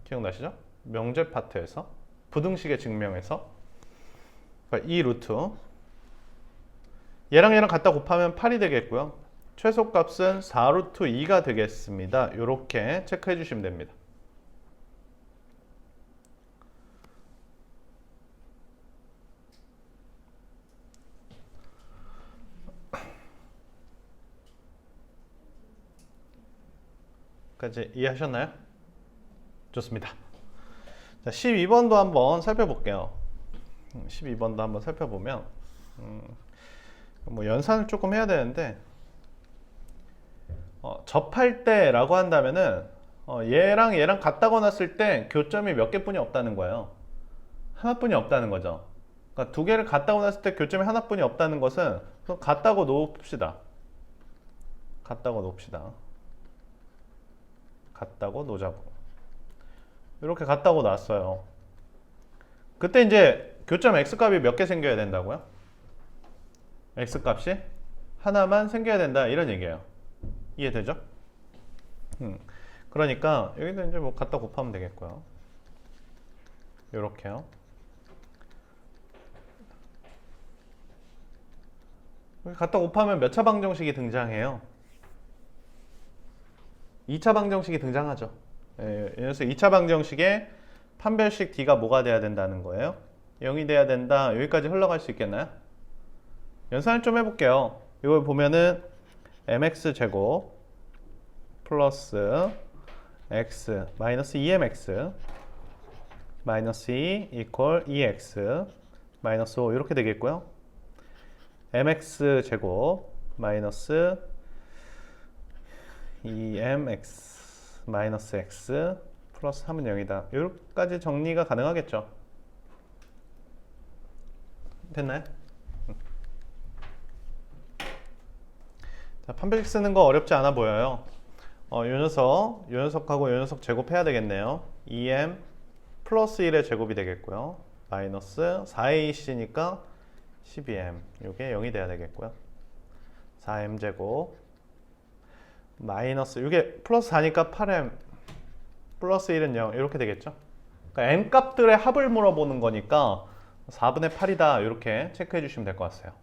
기억나시죠? 명제 파트에서 부등식의 증명에서 2 루트 얘랑 갖다 곱하면 8이 되겠고요. 최소값은 4 루트 2가 되겠습니다. 이렇게 체크해 주시면 됩니다. 까지 이해하셨나요? 좋습니다. 자, 12번도 한번 살펴볼게요. 12번도 한번 살펴보면 뭐 연산을 조금 해야 되는데, 접할 때라고 한다면은 얘랑 같다고 놨을 때 교점이 몇 개뿐이 없다는 거예요. 하나뿐이 없다는 거죠. 그러니까 두 개를 같다고 놨을 때 교점이 하나뿐이 없다는 것은 같다고 놓읍시다. 같다고 놓자고. 이렇게 같다고 놨어요. 그때 이제 교점 x값이 몇 개 생겨야 된다고요? x값이 하나만 생겨야 된다 이런 얘기예요. 이해되죠? 그러니까 여기도 이제 뭐 갖다 곱하면 되겠고요. 요렇게요. 여기 갖다 곱하면 몇 차 방정식이 등장해요? 2차 방정식이 등장하죠. 그래서 2차 방정식에 판별식 D가 뭐가 돼야 된다는 거예요? 0이 돼야 된다. 여기까지 흘러갈 수 있겠나요? 연산을 좀 해볼게요. 이걸 보면은 mx 제곱 플러스 x 마이너스 2mx 마이너스 2 이퀄 2x 마이너스 5 이렇게 되겠고요. mx 제곱 마이너스 2mx 마이너스 x 플러스 3은 0이다. 여기까지 정리가 가능하겠죠. 됐나요? 자, 판별식 쓰는 거 어렵지 않아 보여요. 요 녀석하고 요 녀석 제곱해야 되겠네요. 2m 플러스 1의 제곱이 되겠고요. 마이너스 4ac니까 12m. 이게 0이 돼야 되겠고요. 4m 제곱 마이너스 이게 플러스 4니까 8m 플러스 1은 0 이렇게 되겠죠. 그러니까 m 값들의 합을 물어보는 거니까 4분의 8이다 이렇게 체크해 주시면 될 것 같아요.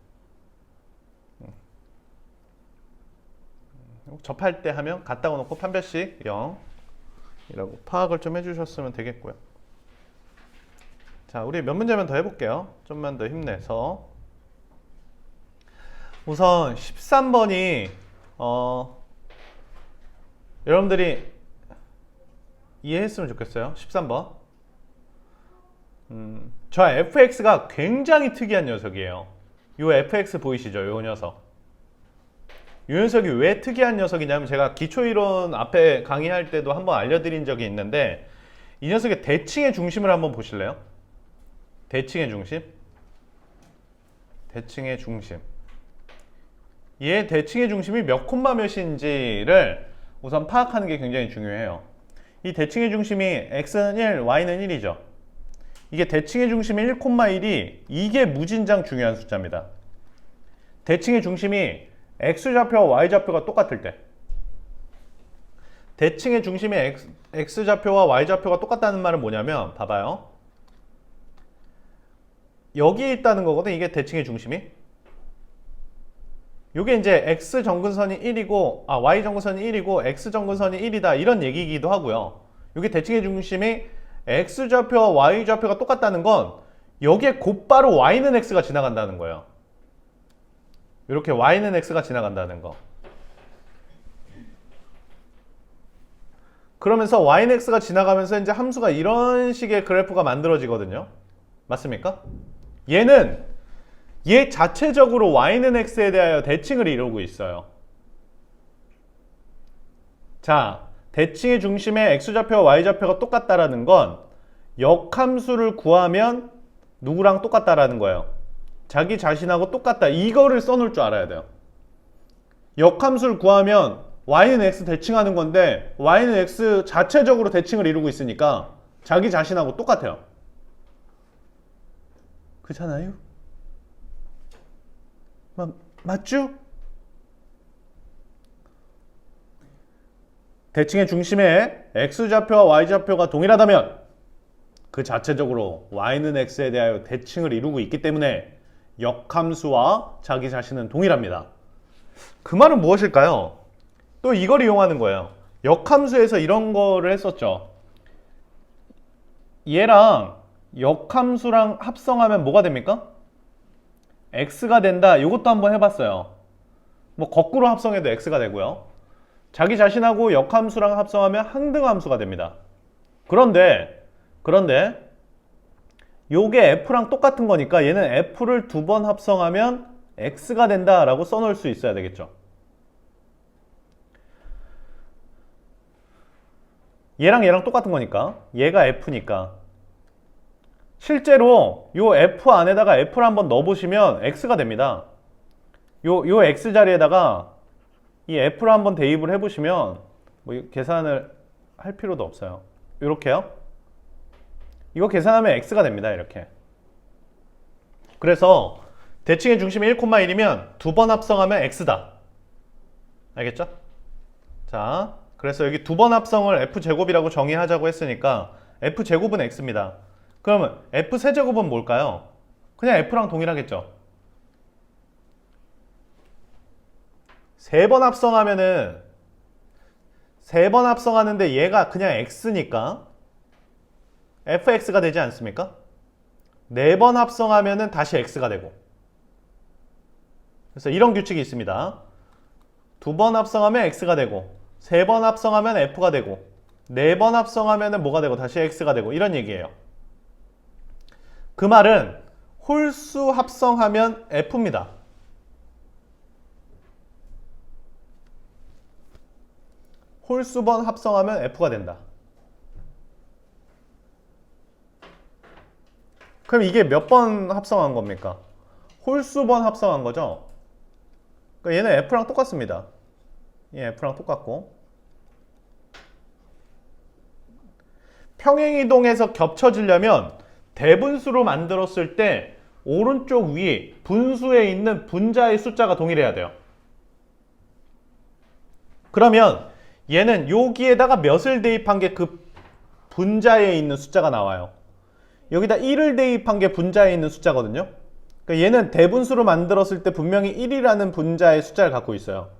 접할 때 하면 갖다가 놓고 판별식 0 이라고 파악을 좀 해주셨으면 되겠고요. 자, 우리 몇 문제만 더 해볼게요. 좀만 더 힘내서. 우선 13번이 여러분들이 이해했으면 좋겠어요. 13번. 저 fx가 굉장히 특이한 녀석이에요. 이 fx 보이시죠? 이 녀석. 이 녀석이 왜 특이한 녀석이냐면 제가 기초이론 앞에 강의할 때도 한번 알려드린 적이 있는데 이 녀석의 대칭의 중심을 한번 보실래요? 대칭의 중심. 대칭의 중심. 얘 대칭의 중심이 몇 콤마 몇인지를 우선 파악하는 게 굉장히 중요해요. 이 대칭의 중심이 x는 1, y는 1이죠. 이게 대칭의 중심이 1,1이 이게 무진장 중요한 숫자입니다. 대칭의 중심이 x좌표와 y좌표가 똑같을 때 대칭의 중심이 x좌표와 y좌표가 똑같다는 말은 뭐냐면 봐봐요. 여기에 있다는 거거든. 이게 대칭의 중심이. 이게 이제 x 정근선이 1이고 y 정근선이 1이고 x 정근선이 1이다 이런 얘기이기도 하고요. 이게 대칭의 중심이 x좌표와 y좌표가 똑같다는 건 여기에 곧바로 y는 x가 지나간다는 거예요. 이렇게 y는 x가 지나간다는 거. 그러면서 y는 x가 지나가면서 이제 함수가 이런 식의 그래프가 만들어지거든요. 맞습니까? 얘는 얘 자체적으로 y는 x에 대하여 대칭을 이루고 있어요. 자, 대칭의 중심에 x좌표와 y좌표가 똑같다라는 건 역함수를 구하면 누구랑 똑같다라는 거예요. 자기 자신하고 똑같다. 이거를 써놓을 줄 알아야 돼요. 역함수를 구하면 y는 x 대칭하는 건데 y는 x 자체적으로 대칭을 이루고 있으니까 자기 자신하고 똑같아요. 그렇잖아요? 맞죠? 대칭의 중심에 x좌표와 y좌표가 동일하다면 그 자체적으로 y는 x에 대하여 대칭을 이루고 있기 때문에 역함수와 자기 자신은 동일합니다. 그 말은 무엇일까요? 또 이걸 이용하는 거예요. 역함수에서 이런 거를 했었죠. 얘랑 역함수랑 합성하면 뭐가 됩니까? x가 된다. 이것도 한번 해봤어요. 뭐 거꾸로 합성해도 x가 되고요. 자기 자신하고 역함수랑 합성하면 항등함수가 됩니다. 그런데 요게 f랑 똑같은 거니까 얘는 f를 2번 합성하면 x가 된다 라고 써놓을 수 있어야 되겠죠. 얘랑 똑같은 거니까 얘가 f니까 실제로 요 f 안에다가 f를 한번 넣어보시면 x가 됩니다. 요 x 자리에다가 이 f를 한번 대입을 해보시면 뭐 계산을 할 필요도 없어요. 이렇게요. 이거 계산하면 x가 됩니다. 이렇게. 그래서 대칭의 중심이 1,1이면 2번 합성하면 x다. 알겠죠? 자, 그래서 여기 2번 합성을 f제곱이라고 정의하자고 했으니까 f제곱은 x입니다. 그러면 f세제곱은 뭘까요? 그냥 f랑 동일하겠죠. 3번 합성하는데 얘가 그냥 x니까 fx가 되지 않습니까? 4번 합성하면은 다시 x가 되고. 그래서 이런 규칙이 있습니다. 2번 합성하면 x가 되고, 3번 합성하면 f가 되고, 4번 합성하면은 뭐가 되고 다시 x가 되고, 이런 얘기예요. 그 말은 홀수 합성하면 f입니다. 홀수번 합성하면 f가 된다. 그럼 이게 몇 번 합성한 겁니까? 홀수번 합성한 거죠? 그러니까 얘는 f랑 똑같습니다. 얘 f랑 똑같고, 평행이동에서 겹쳐지려면 대분수로 만들었을 때 오른쪽 위에 분수에 있는 분자의 숫자가 동일해야 돼요. 그러면 얘는 여기에다가 몇을 대입한 게 그 분자에 있는 숫자가 나와요. 여기다 1을 대입한 게 분자에 있는 숫자거든요. 그러니까 얘는 대분수로 만들었을 때 분명히 1이라는 분자의 숫자를 갖고 있어요.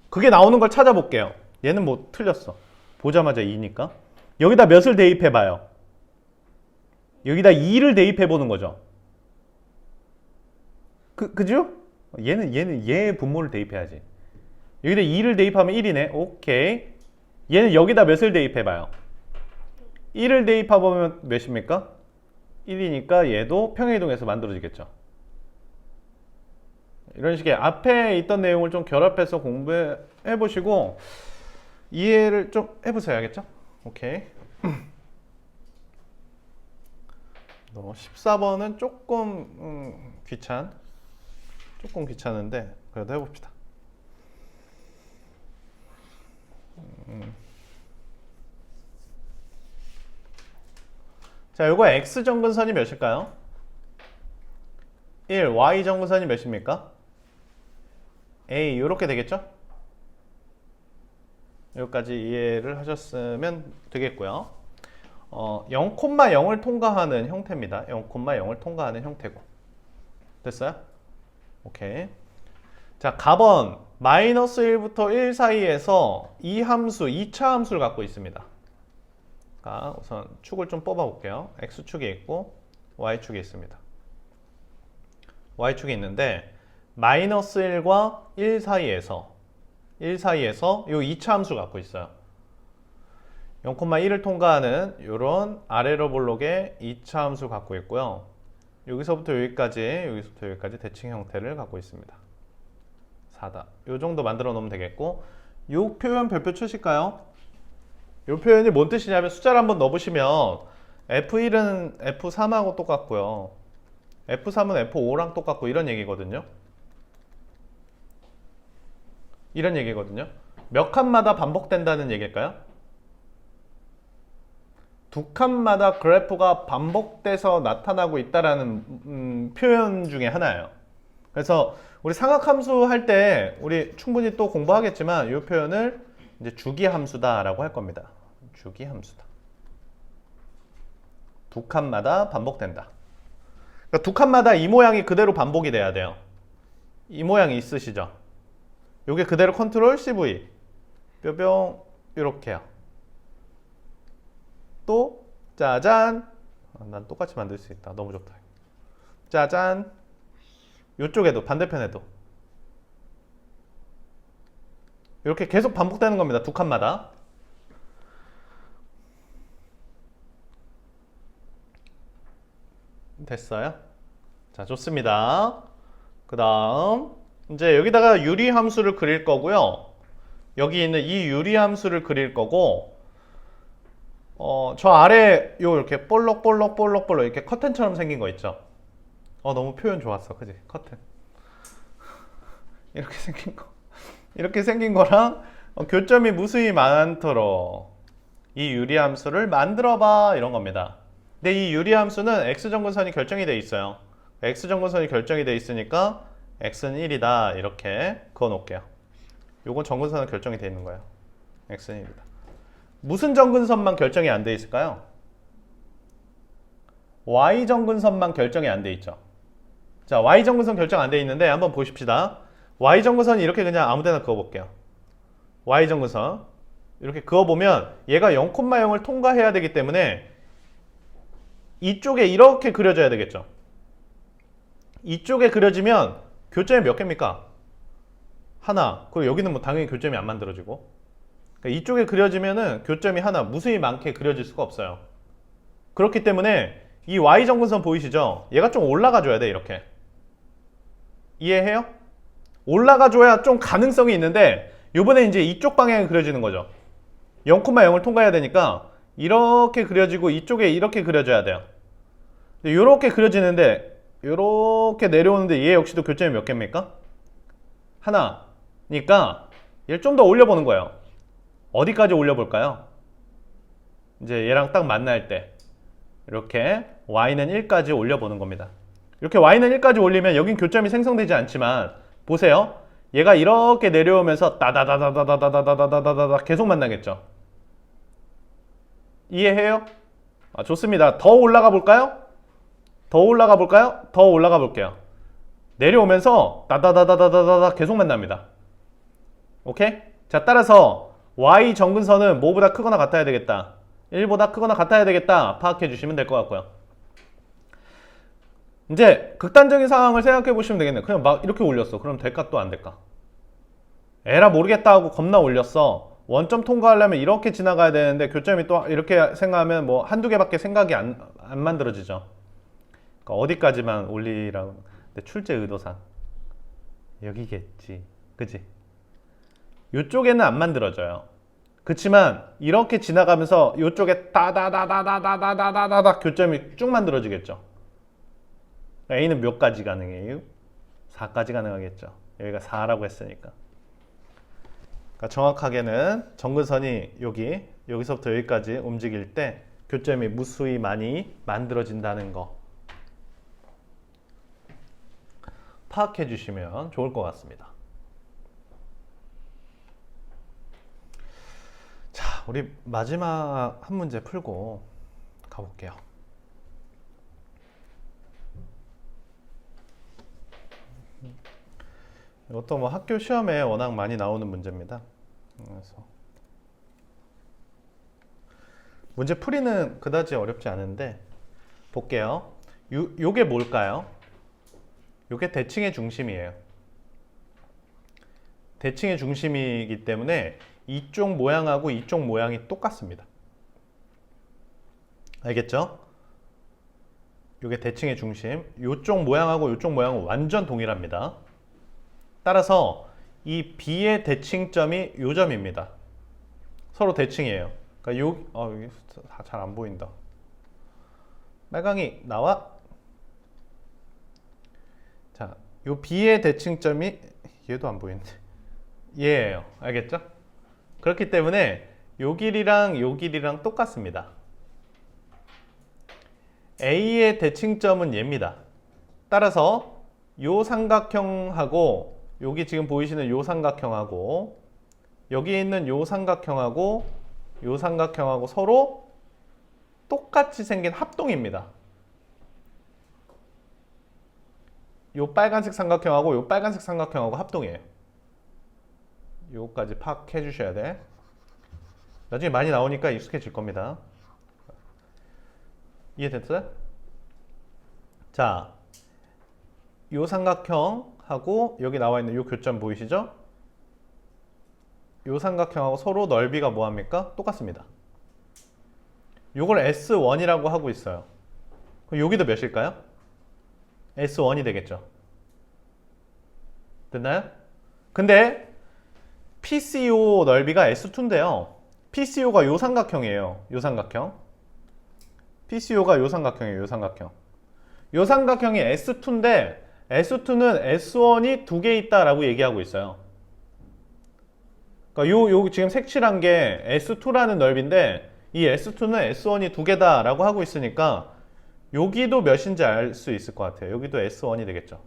그게 나오는 걸 찾아볼게요. 얘는 뭐 틀렸어. 보자마자 2니까. 여기다 몇을 대입해봐요. 여기다 2를 대입해보는 거죠. 그죠? 얘는 얘의 분모를 대입해야지. 여기다 2를 대입하면 1이네. 오케이. 얘는 여기다 몇을 대입해봐요. 1을 대입해보면 몇입니까? 1이니까 얘도 평행이동에서 만들어지겠죠. 이런 식의 앞에 있던 내용을 좀 결합해서 공부해보시고 이해를 좀 해보세요. 알겠죠? 오케이. 14번은 조금 조금 귀찮은데 그래도 해봅시다. 자, 요거 x 정근선이 몇일까요? 1, y 정근선이 몇입니까? a, 요렇게 되겠죠? 여기까지 이해를 하셨으면 되겠고요. 0,0을 통과하는 형태입니다. 0,0을 통과하는 형태고. 됐어요? 오케이. 자, 가번 마이너스 1부터 1 사이에서 이 함수, 2차 함수를 갖고 있습니다. 자, 우선 축을 좀 뽑아 볼게요. x축이 있고 y축이 있습니다. y축이 있는데 마이너스 1과 1 사이에서 이 2차 함수를 갖고 있어요. 0,1을 통과하는 이런 아래로 볼록의 2차 함수를 갖고 있고요. 여기서부터 여기까지 대칭 형태를 갖고 있습니다. 4다. 이 정도 만들어 놓으면 되겠고, 이 표현 별표 치실까요? 이 표현이 뭔 뜻이냐면 숫자를 한번 넣어보시면 F1은 F3하고 똑같고요. F3은 F5랑 똑같고 이런 얘기거든요. 몇 칸마다 반복된다는 얘기일까요? 2칸마다 그래프가 반복돼서 나타나고 있다라는 표현 중에 하나예요. 그래서 우리 상학함수 할 때 우리 충분히 또 공부하겠지만 이 표현을 이제 주기함수다라고 할 겁니다. 주기함수다. 2칸마다 반복된다. 그러니까 2칸마다 이 모양이 그대로 반복이 돼야 돼요. 이 모양이 있으시죠? 요게 그대로 컨트롤 CV 뿅뿅 이렇게요. 또 짜잔. 난 똑같이 만들 수 있다. 너무 좋다. 짜잔. 이쪽에도 반대편에도 이렇게 계속 반복되는 겁니다. 2칸마다. 됐어요? 자, 좋습니다. 그 다음 이제 여기다가 유리함수를 그릴 거고요. 여기 있는 이 유리함수를 그릴 거고, 저 아래 요 이렇게 볼록볼록 이렇게 커튼처럼 생긴 거 있죠? 너무 표현 좋았어. 그지? 커튼. 이렇게 생긴 거랑 교점이 무수히 많도록 이 유리함수를 만들어봐 이런 겁니다. 근데 이 유리함수는 x정근선이 결정이 돼 있어요. x정근선이 결정이 돼 있으니까 x는 1이다 이렇게 그어 놓을게요. 요건 정근선은 결정이 돼 있는 거예요. x는 1이다. 무슨 정근선만 결정이 안 돼 있을까요? y정근선만 결정이 안 돼 있죠. 자, y정근선 결정 안 돼 있는데 한번 보십시다. y정근선이 이렇게 그냥 아무데나 그어볼게요. y정근선 이렇게 그어보면 얘가 0,0을 통과해야 되기 때문에 이쪽에 이렇게 그려져야 되겠죠. 이쪽에 그려지면 교점이 몇 개입니까? 하나. 그리고 여기는 뭐 당연히 교점이 안 만들어지고. 그러니까 이쪽에 그려지면은 교점이 하나, 무수히 많게 그려질 수가 없어요. 그렇기 때문에 이 Y정근선 보이시죠? 얘가 좀 올라가줘야 돼, 이렇게. 이해해요? 올라가줘야 좀 가능성이 있는데 요번에 이제 이쪽 방향이 그려지는 거죠. 0,0을 통과해야 되니까 이렇게 그려지고 이쪽에 이렇게 그려져야 돼요. 이렇게 그려지는데 이렇게 내려오는데 얘 역시도 교점이 몇 개입니까? 하나니까 얘를 좀 더 올려보는 거예요. 어디까지 올려볼까요? 이제 얘랑 딱 만날 때 이렇게 y는 1까지 올려보는 겁니다. 이렇게 y는 1까지 올리면 여긴 교점이 생성되지 않지만 보세요. 얘가 이렇게 내려오면서 따다다다다다다다다다다다 계속 만나겠죠. 이해해요? 좋습니다. 더 올라가 볼까요? 더 올라가 볼까요? 더 올라가 볼게요. 내려오면서 따다다다다다다 계속 만납니다. 오케이? 자, 따라서 y 정근선은 뭐보다 크거나 같아야 되겠다. 1보다 크거나 같아야 되겠다. 파악해 주시면 될 것 같고요. 이제 극단적인 상황을 생각해 보시면 되겠네요. 그냥 막 이렇게 올렸어. 그럼 될까 또 안 될까? 에라 모르겠다 하고 겁나 올렸어. 원점 통과하려면 이렇게 지나가야 되는데 교점이 또 이렇게 생각하면 뭐 한두 개밖에 생각이 안 만들어지죠. 그러니까 어디까지만 올리라고. 근데 출제 의도상 여기겠지. 그지? 이쪽에는 안 만들어져요. 그치만 이렇게 지나가면서 이쪽에 따다다다다다다다다다 교점이 쭉 만들어지겠죠. A는 몇 가지 가능해요? 4까지 가능하겠죠. 여기가 4라고 했으니까. 그러니까 정확하게는 정근선이 여기서부터 여기까지 움직일 때 교점이 무수히 많이 만들어진다는 거 파악해 주시면 좋을 것 같습니다. 자, 우리 마지막 한 문제 풀고 가볼게요. 이것도 뭐 학교 시험에 워낙 많이 나오는 문제입니다. 그래서 문제 풀이는 그다지 어렵지 않은데 볼게요. 요게 뭘까요? 요게 대칭의 중심이에요. 대칭의 중심이기 때문에 이쪽 모양하고 이쪽 모양이 똑같습니다. 알겠죠? 요게 대칭의 중심. 요쪽 모양하고 요쪽 모양은 완전 동일합니다. 따라서 이 B의 대칭점이 요 점입니다. 서로 대칭이에요. 그러니까 여기 잘 안 보인다. 빨강이 나와. 자, 요 B의 대칭점이 얘도 안 보이는데 얘예요. 알겠죠? 그렇기 때문에 요 길이랑 요 길이랑 똑같습니다. A의 대칭점은 얘입니다. 따라서 요 삼각형하고 여기 지금 보이시는 요 삼각형하고 여기 있는 요 삼각형하고 요 삼각형하고 서로 똑같이 생긴 합동입니다. 요 빨간색 삼각형하고 요 빨간색 삼각형하고 합동이에요. 요거까지 파악해 주셔야 돼. 나중에 많이 나오니까 익숙해질 겁니다. 이해됐어요? 자, 요 삼각형하고 여기 나와 있는 요 교점 보이시죠? 요 삼각형하고 서로 넓이가 뭐합니까? 똑같습니다. 요걸 S1이라고 하고 있어요. 그럼 여기도 몇일까요? S1이 되겠죠. 됐나요? 근데 PCO 넓이가 S2인데요. PCO가 요 삼각형이에요. 요 삼각형. PCO가 요 삼각형이에요. 요 삼각형. 요 삼각형이 S2인데 S2는 S1이 두 개 있다라고 얘기하고 있어요. 그러니까 요 지금 색칠한 게 S2라는 넓이인데 이 S2는 S1이 두 개다라고 하고 있으니까 여기도 몇인지 알 수 있을 것 같아요. 여기도 S1이 되겠죠.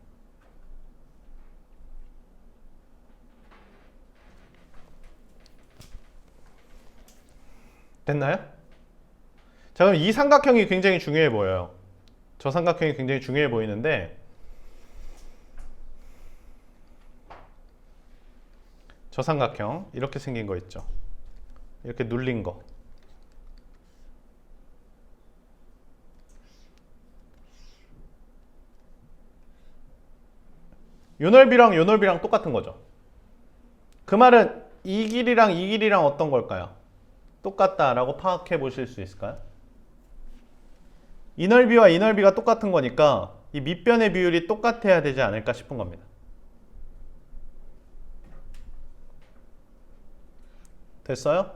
됐나요? 자, 그럼 이 삼각형이 굉장히 중요해 보여요. 저 삼각형이 굉장히 중요해 보이는데 저 삼각형 이렇게 생긴 거 있죠. 이렇게 눌린 거. 요 넓이랑 요 넓이랑 똑같은 거죠. 그 말은 이 길이랑 이 길이랑 어떤 걸까요? 똑같다라고 파악해 보실 수 있을까요? 이 넓이와 이 넓이가 똑같은 거니까 이 밑변의 비율이 똑같아야 되지 않을까 싶은 겁니다. 됐어요?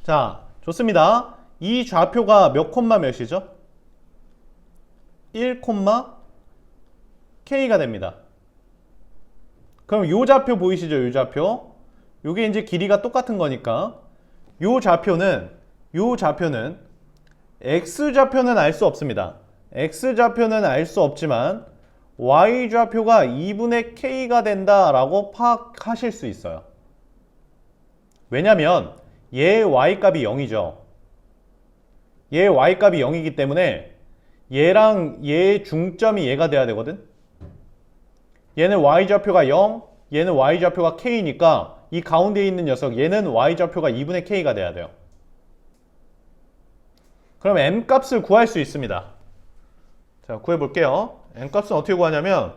자, 좋습니다. 이 좌표가 몇 콤마 몇이죠? 1 K가 됩니다. 그럼 요 좌표 보이시죠? 요 좌표. 요게 이제 길이가 똑같은 거니까 요 좌표는 X좌표는 알 수 없습니다. X좌표는 알 수 없지만 Y좌표가 2분의 K가 된다라고 파악하실 수 있어요. 왜냐면 얘 Y값이 0이죠. 얘 Y값이 0이기 때문에 얘랑 얘의 중점이 얘가 돼야 되거든. 얘는 Y좌표가 0, 얘는 Y좌표가 K니까 이 가운데 있는 녀석 얘는 Y좌표가 2분의 K가 돼야 돼요. 그럼 M값을 구할 수 있습니다. 자, 구해볼게요. M값은 어떻게 구하냐면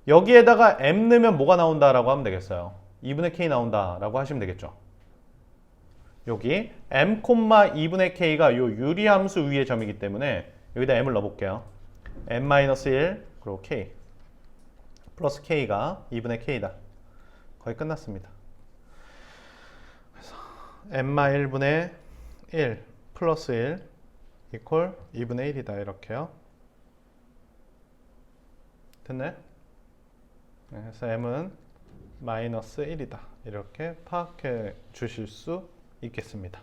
여기에다가 M 넣으면 뭐가 나온다라고 하면 되겠어요. 2분의 K 나온다라고 하시면 되겠죠. 여기 M, 2분의 K가 요 유리함수 위의 점이기 때문에 여기다 M을 넣어볼게요. M-1 그리고 K 플러스 K가 2분의 K다. 거의 끝났습니다. 그래서 M-1분의 1 플러스 1 이퀄 2분의 1이다. 이렇게요. 됐나요? 그래서 M은 마이너스 1이다. 이렇게 파악해 주실 수 있겠습니다.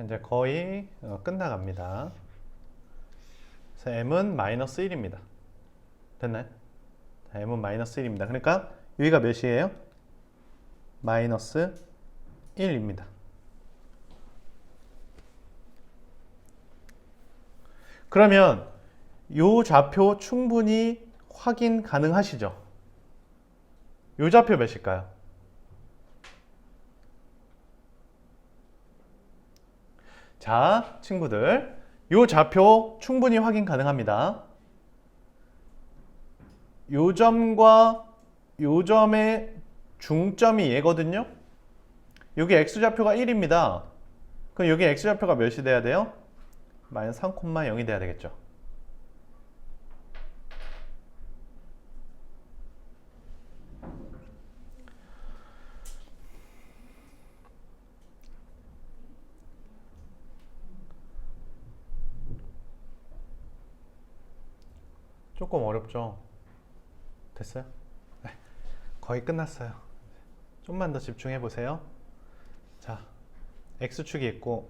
이제 거의 끝나갑니다. 그래서 M은 마이너스 1입니다. 됐나요? M은 마이너스 1입니다. 그러니까 여기가 몇이에요? 마이너스 1입니다. 그러면 요 좌표 충분히 확인 가능하시죠? 요 좌표 몇일까요? 자, 친구들, 요 좌표 충분히 확인 가능합니다. 요 점과 요 점의 중점이 얘거든요. 여기 X좌표가 1입니다. 그럼 여기 X좌표가 몇이 돼야 돼요? 마이너스 3,0이 돼야 되겠죠. 조금 어렵죠? 됐어요? 네, 거의 끝났어요. 좀만 더 집중해 보세요. 자, X축이 있고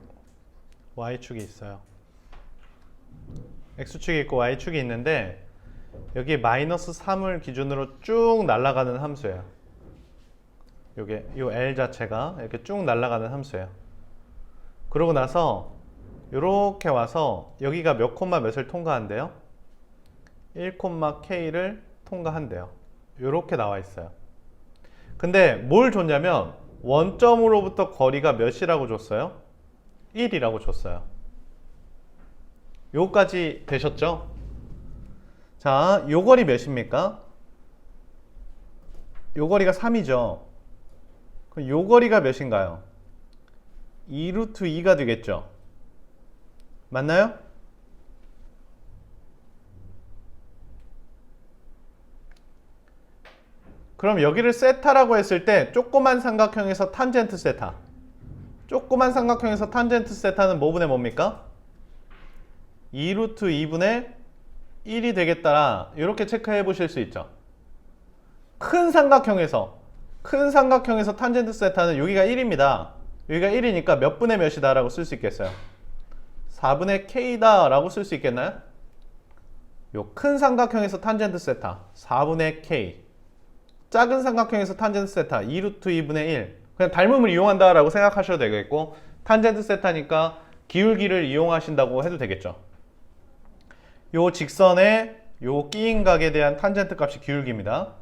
Y축이 있어요. X축이 있고 Y축이 있는데 여기 마이너스 3을 기준으로 쭉 날아가는 함수예요. 요게 요 L 자체가 이렇게 쭉 날아가는 함수예요. 그러고 나서 요렇게 와서 여기가 몇 콤마 몇을 통과한대요? 1, K를 통과한대요. 요렇게 나와 있어요. 근데 뭘 줬냐면 원점으로부터 거리가 몇이라고 줬어요? 1이라고 줬어요. 요까지 되셨죠? 자, 요 거리 몇입니까? 요 거리가 3이죠. 그럼 요 거리가 몇인가요? 2루트 2가 되겠죠. 맞나요? 그럼 여기를 세타라고 했을 때 조그만 삼각형에서 탄젠트 세타. 조그만 삼각형에서 탄젠트 세타는 뭐분의 뭡니까? 2루트 2분의 1이 되겠다. 이렇게 체크해 보실 수 있죠. 큰 삼각형에서 탄젠트 세타는 여기가 1입니다. 여기가 1이니까 몇 분의 몇이다 라고 쓸 수 있겠어요? 4분의 K다 라고 쓸 수 있겠나요? 요 큰 삼각형에서 탄젠트 세타 4분의 K, 작은 삼각형에서 탄젠트 세타 2루트 2분의 1. 그냥 닮음을 이용한다 라고 생각하셔도 되겠고, 탄젠트 세타니까 기울기를 이용하신다고 해도 되겠죠. 요 직선의 요 끼인 각에 대한 탄젠트 값이 기울기입니다.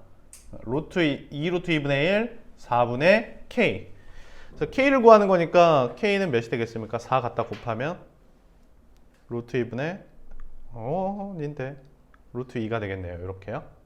루트 2 루트 2분의 1 4분의 k. 그래서 k를 구하는 거니까 k는 몇이 되겠습니까? 4 갖다 곱하면 루트 2분의 인데 루트 2가 되겠네요. 이렇게요.